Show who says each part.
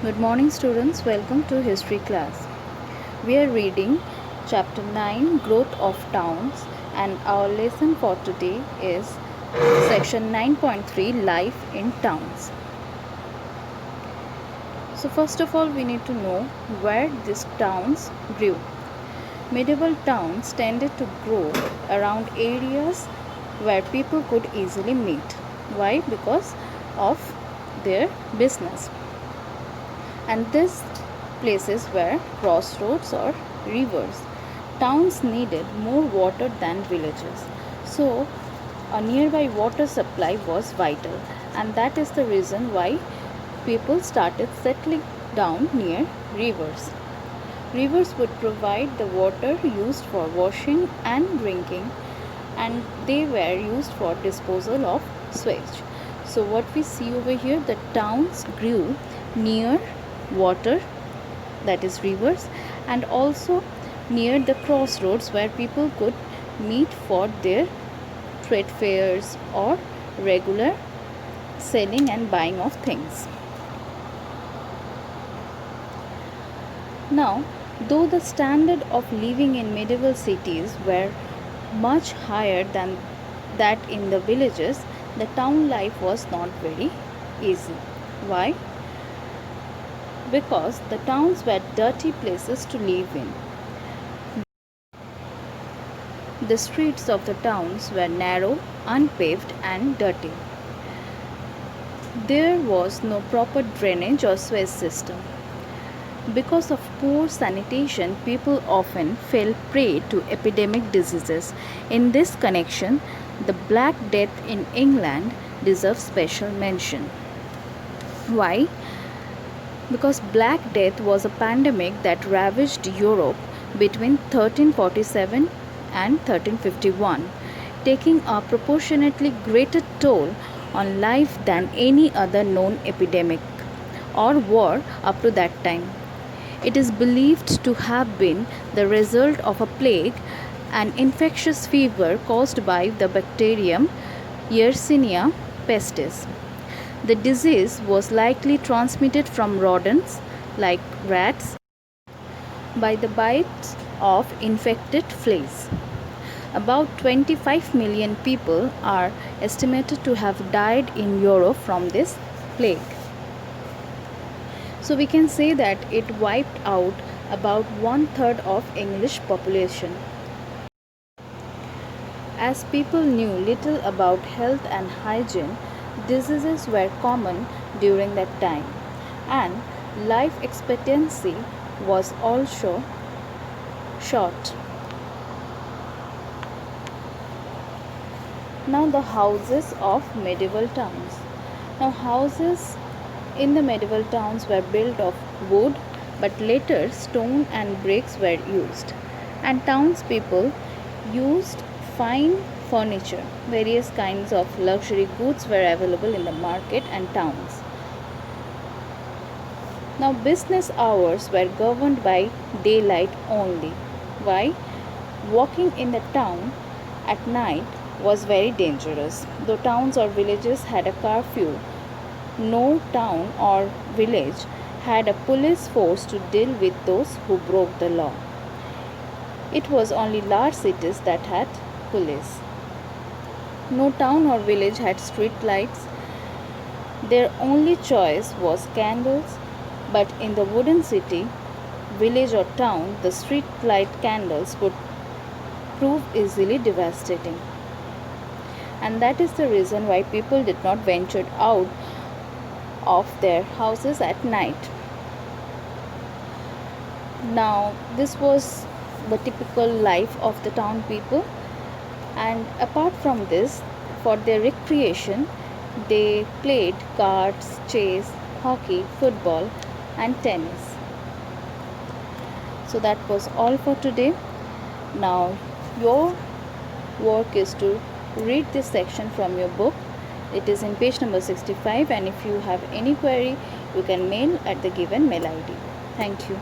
Speaker 1: Good morning, students. Welcome to history class. We are reading chapter 9, Growth of Towns, and our lesson for today is section 9.3, Life in Towns. So first of all, we need to know where these towns grew. Medieval towns tended to grow around areas where people could easily meet. Why? Because of their business. And these places were crossroads or rivers. Towns needed more water than villages. So, a nearby water supply was vital, and that is the reason why people started settling down near rivers. Rivers would provide the water used for washing and drinking, and they were used for disposal of sewage. So, what we see over here, the towns grew near water, that is rivers, and also near the crossroads where people could meet for their trade fairs or regular selling and buying of things. Now, though the standard of living in medieval cities were much higher than that in the villages, the town life was not very easy. Why? Because the towns were dirty places to live in. The streets of the towns were narrow, unpaved, and dirty. There was no proper drainage or sewage system. Because of poor sanitation, people often fell prey to epidemic diseases. In this connection, the Black Death in England deserves special mention. Why? Because Black Death was a pandemic that ravaged Europe between 1347 and 1351, taking a proportionately greater toll on life than any other known epidemic or war up to that time. It is believed to have been the result of a plague, an infectious fever caused by the bacterium Yersinia pestis. The disease was likely transmitted from rodents like rats by the bites of infected fleas. About 25 million people are estimated to have died in Europe from this plague. So we can say that it wiped out about 1/3 of English population. As people knew little about health and hygiene, diseases were common during that time, and life expectancy was also short. Now, the houses of medieval towns. Now, houses in the medieval towns were built of wood, but later stone and bricks were used, and townspeople used fine furniture. Various kinds of luxury goods were available in the market and towns. Now, business hours were governed by daylight only. Why? Walking in the town at night was very dangerous. Though towns or villages had a curfew, no town or village had a police force to deal with those who broke the law. It was only large cities that had police. No town or village had street lights. Their only choice was candles, but in the wooden city, village or town, the street light candles would prove easily devastating. And that is the reason why people did not venture out of their houses at night. Now, this was the typical life of the town people, and apart from this, for their recreation, they played cards, chess, hockey, football, and tennis. So that was all for today. Now, your work is to read this section from your book. It is in page number 65, and if you have any query, you can mail at the given mail ID. Thank you.